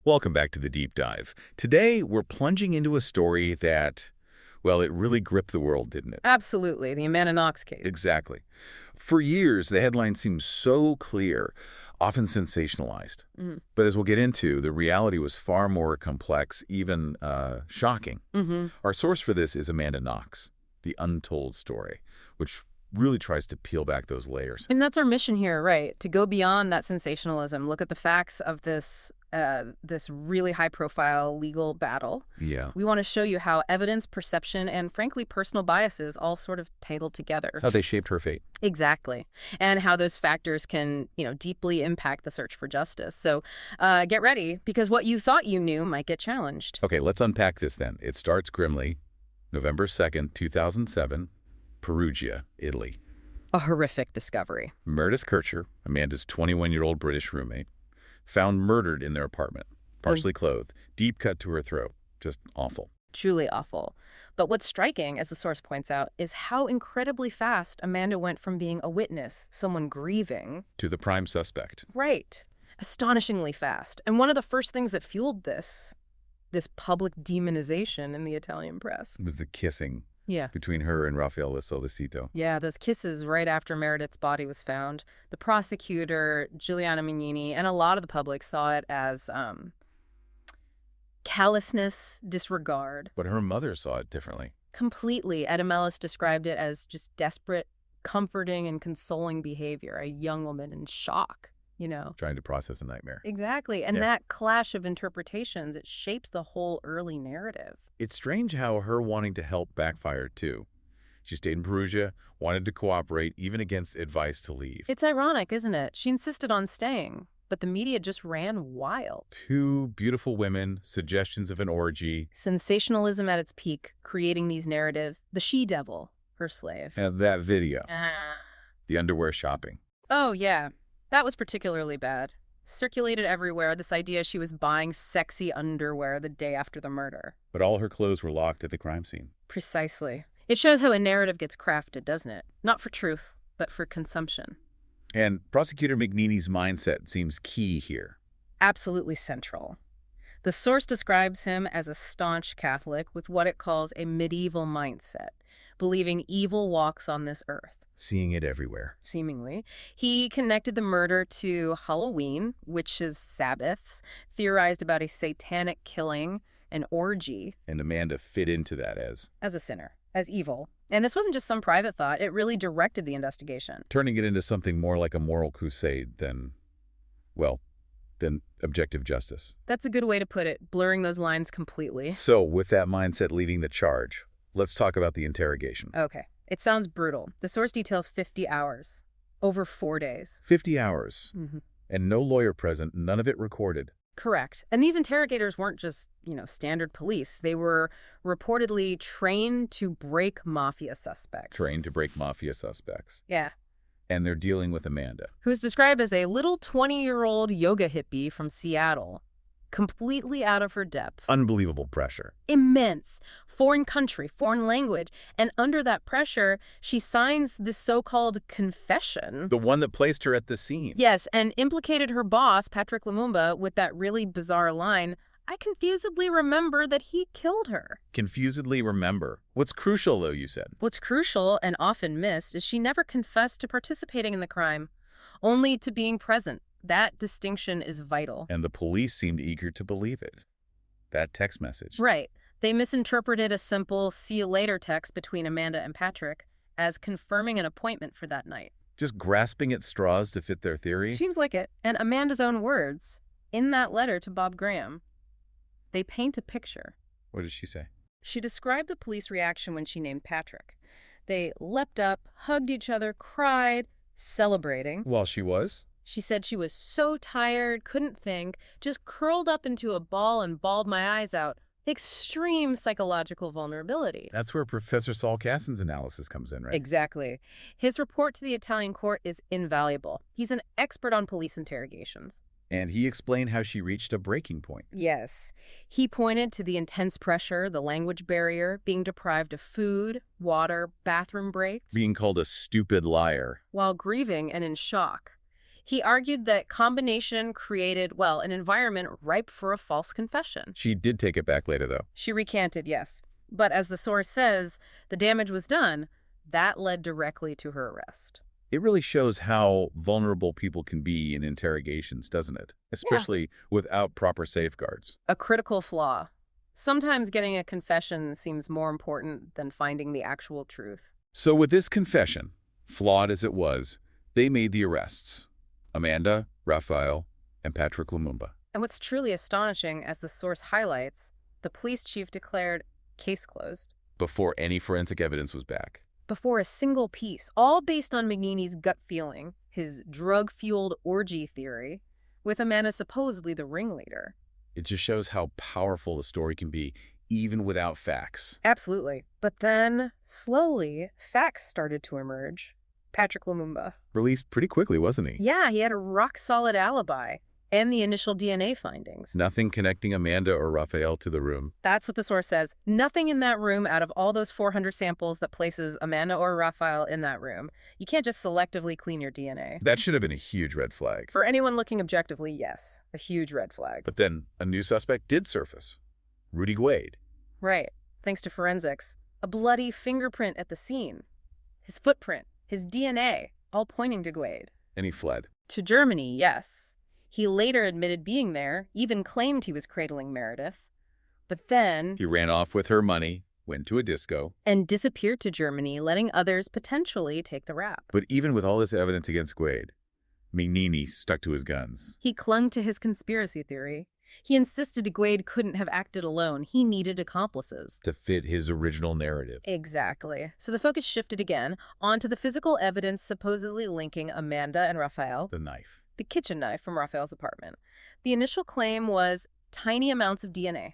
Welcome back to the Deep Dive. Today, we're plunging into a story that, well, it really gripped the world, didn't it? Absolutely. The Amanda Knox case. Exactly. For years, the headline seemed so clear, often sensationalized. Mm. But as we'll get into, the reality was far more complex, even shocking. Mm-hmm. Our source for this is Amanda Knox, The Untold Story, which really tries to peel back those layers. And that's our mission here, right? To go beyond that sensationalism, look at the facts of this really high-profile legal battle. Yeah. We want to show you how evidence, perception, and frankly, personal biases all sort of tangled together. How they shaped her fate. Exactly. And how those factors can, deeply impact the search for justice. So get ready, because what you thought you knew might get challenged. Okay, let's unpack this then. It starts grimly, November 2nd, 2007, Perugia, Italy. A horrific discovery. Meredith Kercher, Amanda's 21-year-old British roommate, found murdered in their apartment, partially clothed, deep cut to her throat. Just awful. Truly awful. But what's striking, as the source points out, is how incredibly fast Amanda went from being a witness, someone grieving, to the prime suspect. Right. Astonishingly fast. And one of the first things that fueled this public demonization in the Italian press. It was the kissing Yeah. between her and Raffaele Solicito. Yeah, those kisses right after Meredith's body was found. The prosecutor, Giuliana Mignini, and a lot of the public saw it as callousness, disregard. But her mother saw it differently. Completely. Etta Mellis described it as just desperate, comforting, and consoling behavior. A young woman in shock, Trying to process a nightmare. Exactly. And that clash of interpretations, it shapes the whole early narrative. It's strange how her wanting to help backfired, too. She stayed in Perugia, wanted to cooperate, even against advice to leave. It's ironic, isn't it? She insisted on staying, but the media just ran wild. Two beautiful women, suggestions of an orgy. Sensationalism at its peak, creating these narratives. The she-devil, her slave. And that video. The underwear shopping. Oh, yeah. That was particularly bad. Circulated everywhere, this idea she was buying sexy underwear the day after the murder. But all her clothes were locked at the crime scene. Precisely. It shows how a narrative gets crafted, doesn't it? Not for truth, but for consumption. And Prosecutor Mignini's mindset seems key here. Absolutely central. The source describes him as a staunch Catholic with what it calls a medieval mindset, believing evil walks on this earth. Seeing it everywhere. Seemingly. He connected the murder to Halloween, witches' Sabbaths, theorized about a satanic killing, an orgy. And Amanda fit into that as a sinner, as evil. And this wasn't just some private thought, it really directed the investigation. turning it into something more like a moral crusade than objective justice. That's a good way to put it, blurring those lines completely. So, with that mindset leading the charge, let's talk about the interrogation. Okay. It sounds brutal. The source details 50 hours, over 4 days. 50 hours. Mm-hmm. And no lawyer present, none of it recorded. Correct. And these interrogators weren't just, standard police. They were reportedly trained to break mafia suspects. Trained to break mafia suspects. Yeah. And they're dealing with Amanda. Who's described as a little 20-year-old yoga hippie from Seattle. Completely out of her depth. Unbelievable pressure. Immense. Foreign country, foreign language. And under that pressure, she signs this so-called confession. The one that placed her at the scene. Yes, and implicated her boss, Patrick Lumumba, with that really bizarre line, "I confusedly remember that he killed her." Confusedly remember. What's crucial, though, you said? What's crucial, and often missed, is she never confessed to participating in the crime, only to being present. That distinction is vital. And the police seemed eager to believe it. That text message. Right. They misinterpreted a simple "see you later" text between Amanda and Patrick as confirming an appointment for that night. Just grasping at straws to fit their theory? Seems like it. And Amanda's own words, in that letter to Bob Graham, they paint a picture. What did she say? She described the police reaction when she named Patrick. They leapt up, hugged each other, cried, celebrating. While she was? She said she was so tired, couldn't think, just curled up into a ball and bawled my eyes out. Extreme psychological vulnerability. That's where Professor Saul Cassin's analysis comes in, right? Exactly. His report to the Italian court is invaluable. He's an expert on police interrogations. And he explained how she reached a breaking point. Yes. He pointed to the intense pressure, the language barrier, being deprived of food, water, bathroom breaks. Being called a stupid liar. While grieving and in shock. He argued that combination created, well, an environment ripe for a false confession. She did take it back later, though. She recanted, yes. But as the source says, the damage was done. That led directly to her arrest. It really shows how vulnerable people can be in interrogations, doesn't it? Especially without proper safeguards. A critical flaw. Sometimes getting a confession seems more important than finding the actual truth. So with this confession, flawed as it was, they made the arrests. Amanda, Raphael, and Patrick Lumumba. And what's truly astonishing, as the source highlights, the police chief declared case closed. Before any forensic evidence was back. Before a single piece, all based on McNeely's gut feeling, his drug-fueled orgy theory, with Amanda supposedly the ringleader. It just shows how powerful the story can be, even without facts. Absolutely. But then, slowly, facts started to emerge. Patrick Lumumba. Released pretty quickly, wasn't he? Yeah, he had a rock-solid alibi. And the initial DNA findings. Nothing connecting Amanda or Raphael to the room. That's what the source says. Nothing in that room out of all those 400 samples that places Amanda or Raphael in that room. You can't just selectively clean your DNA. That should have been a huge red flag. For anyone looking objectively, yes, a huge red flag. But then a new suspect did surface. Rudy Guade. Right. Thanks to forensics. A bloody fingerprint at the scene. His footprint, his DNA, all pointing to Guade. And he fled. To Germany, yes. He later admitted being there, even claimed he was cradling Meredith. But then... He ran off with her money, went to a disco. And disappeared to Germany, letting others potentially take the rap. But even with all this evidence against Guade, McNeely stuck to his guns. He clung to his conspiracy theory. He insisted Guade couldn't have acted alone. He needed accomplices. To fit his original narrative. Exactly. So the focus shifted again onto the physical evidence supposedly linking Amanda and Raphael. The knife. The kitchen knife from Raphael's apartment. The initial claim was tiny amounts of DNA.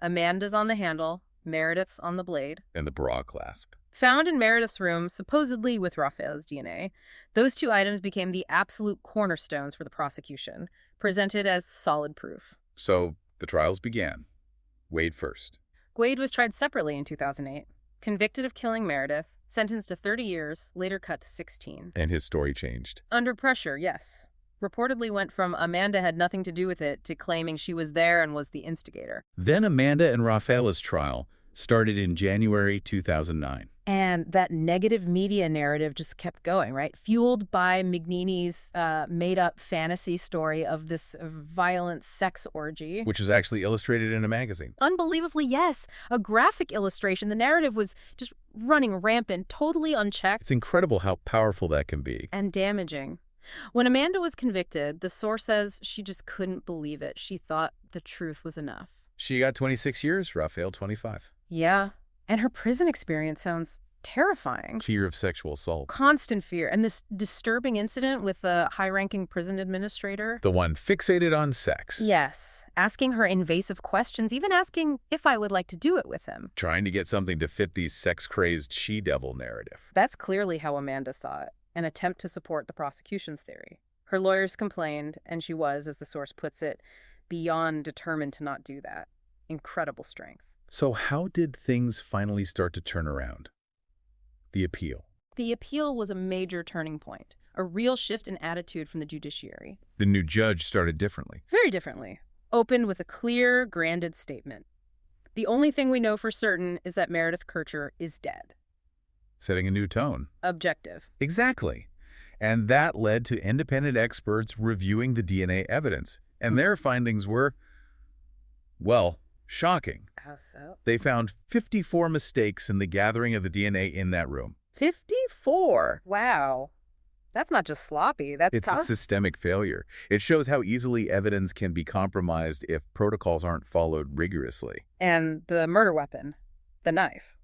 Amanda's on the handle, Meredith's on the blade. And the bra clasp. Found in Meredith's room, supposedly with Raphael's DNA, those two items became the absolute cornerstones for the prosecution, presented as solid proof. So the trials began. Guade first. Guade was tried separately in 2008, convicted of killing Meredith, sentenced to 30 years, later cut to 16. And his story changed. Under pressure, yes. Reportedly went from Amanda had nothing to do with it to claiming she was there and was the instigator. Then Amanda and Raphael's trial started in January 2009. And that negative media narrative just kept going, right? Fueled by McNeely's made-up fantasy story of this violent sex orgy. Which was actually illustrated in a magazine. Unbelievably, yes. A graphic illustration. The narrative was just running rampant, totally unchecked. It's incredible how powerful that can be. And damaging. When Amanda was convicted, the source says she just couldn't believe it. She thought the truth was enough. She got 26 years, Raphael 25. Yeah. And her prison experience sounds terrifying. Fear of sexual assault. Constant fear. And this disturbing incident with the high-ranking prison administrator. The one fixated on sex. Yes. Asking her invasive questions, even asking if I would like to do it with him. Trying to get something to fit the sex-crazed she-devil narrative. That's clearly how Amanda saw it. An attempt to support the prosecution's theory. Her lawyers complained, and she was, as the source puts it, beyond determined to not do that. Incredible strength. So how did things finally start to turn around? The appeal. The appeal was a major turning point, a real shift in attitude from the judiciary. The new judge started differently. Very differently. Opened with a clear, grounded statement. The only thing we know for certain is that Meredith Kercher is dead. Setting a new tone. Objective. Exactly. And that led to independent experts reviewing the DNA evidence. And their findings were, well, shocking. How so? They found 54 mistakes in the gathering of the DNA in that room. 54? Wow. That's not just sloppy. It's a systemic failure. It shows how easily evidence can be compromised if protocols aren't followed rigorously. And the murder weapon, the knife.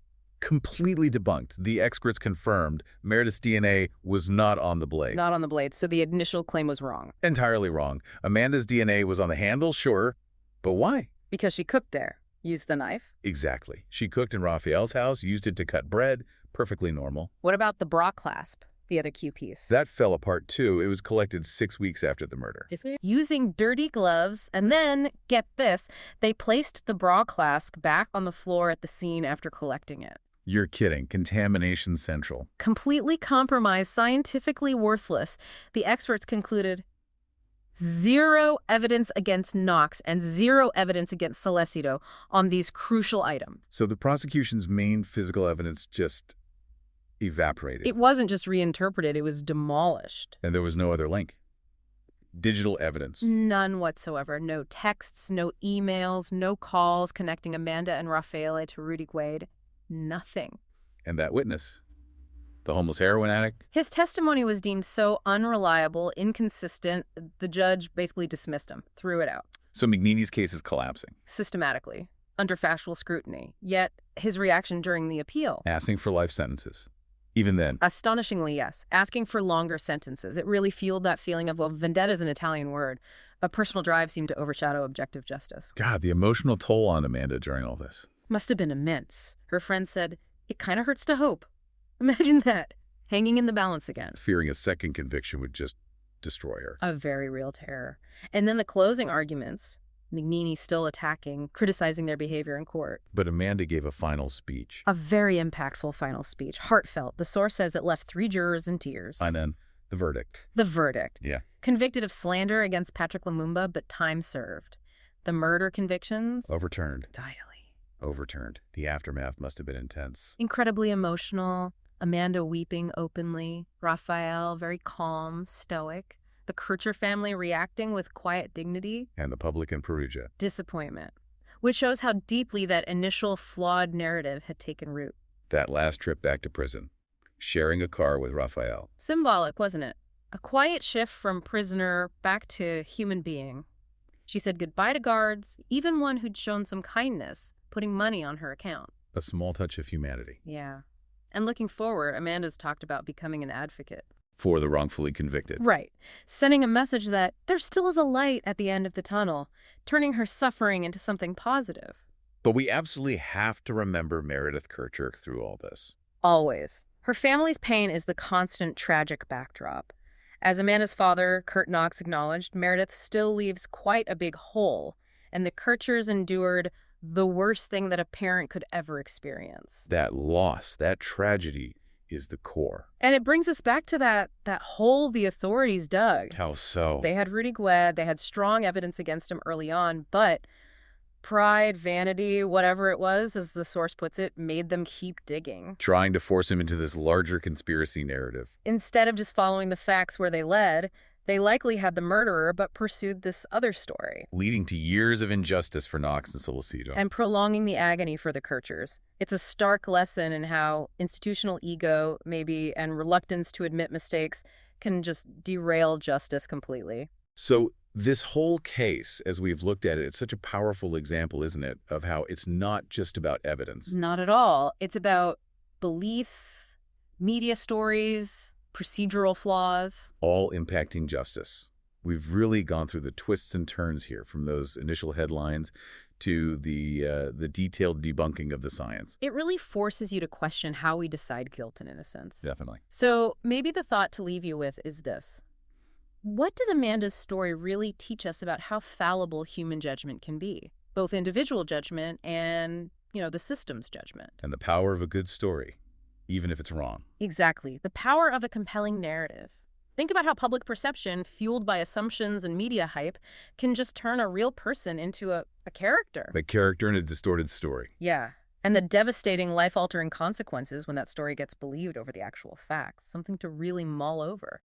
Completely debunked. The experts confirmed Meredith's DNA was not on the blade. Not on the blade, so the initial claim was wrong. Entirely wrong. Amanda's DNA was on the handle, sure, but why? Because she cooked there. Used the knife. Exactly. She cooked in Raphael's house, used it to cut bread. Perfectly normal. What about the bra clasp, the other key piece? That fell apart too. It was collected 6 weeks after the murder. Using dirty gloves, and then, get this, they placed the bra clasp back on the floor at the scene after collecting it. You're kidding. Contamination central. Completely compromised, scientifically worthless. The experts concluded zero evidence against Knox and zero evidence against Celestino on these crucial items. So the prosecution's main physical evidence just evaporated. It wasn't just reinterpreted, it was demolished. And there was no other link. Digital evidence. None whatsoever. No texts, no emails, no calls connecting Amanda and Raffaele to Rudy Guade. Nothing. And that witness, the homeless heroin addict? His testimony was deemed so unreliable, inconsistent, the judge basically dismissed him, threw it out. So McNeely's case is collapsing. Systematically, under factual scrutiny. Yet, his reaction during the appeal. Asking for life sentences. Even then. Astonishingly, yes. Asking for longer sentences. It really fueled that feeling of, well, vendetta is an Italian word. A personal drive seemed to overshadow objective justice. God, the emotional toll on Amanda during all this. Must have been immense. Her friend said, it kind of hurts to hope. Imagine that, hanging in the balance again. Fearing a second conviction would just destroy her. A very real terror. And then the closing arguments, McNeely still attacking, criticizing their behavior in court. But Amanda gave a final speech. A very impactful final speech, heartfelt. The source says it left 3 jurors in tears. And then the verdict. The verdict. Yeah. Convicted of slander against Patrick Lumumba, but time served. The murder convictions? Overturned. Entirely. Overturned. The aftermath must have been intense. Incredibly emotional. Amanda weeping openly. Raphael very calm, stoic. The Kercher family reacting with quiet dignity. And the public in Perugia. Disappointment. Which shows how deeply that initial flawed narrative had taken root. That last trip back to prison. Sharing a car with Raphael. Symbolic, wasn't it? A quiet shift from prisoner back to human being. She said goodbye to guards, even one who'd shown some kindness, putting money on her account. A small touch of humanity. Yeah. And looking forward, Amanda's talked about becoming an advocate. For the wrongfully convicted. Right. Sending a message that there still is a light at the end of the tunnel, turning her suffering into something positive. But we absolutely have to remember Meredith Kercher through all this. Always. Her family's pain is the constant tragic backdrop. As Amanda's father, Kurt Knox, acknowledged, Meredith still leaves quite a big hole, and the Kerchers endured the worst thing that a parent could ever experience. That loss, that tragedy, is the core. And it brings us back to that hole the authorities dug. How so? They had Rudy Guade, they had strong evidence against him early on, but pride, vanity, whatever it was, as the source puts it, made them keep digging. Trying to force him into this larger conspiracy narrative. Instead of just following the facts where they led, they likely had the murderer but pursued this other story. Leading to years of injustice for Knox and Celestino. And prolonging the agony for the Kerchers. It's a stark lesson in how institutional ego, maybe, and reluctance to admit mistakes can just derail justice completely. So this whole case, as we've looked at it, it's such a powerful example, isn't it, of how it's not just about evidence. Not at all. It's about beliefs, media stories, procedural flaws. All impacting justice. We've really gone through the twists and turns here, from those initial headlines to the detailed debunking of the science. It really forces you to question how we decide guilt and innocence. Definitely. So maybe the thought to leave you with is this. What does Amanda's story really teach us about how fallible human judgment can be? Both individual judgment and, the system's judgment. And the power of a good story, even if it's wrong. Exactly. The power of a compelling narrative. Think about how public perception, fueled by assumptions and media hype, can just turn a real person into a character. A character in a distorted story. Yeah. And the devastating, life-altering consequences when that story gets believed over the actual facts. Something to really mull over.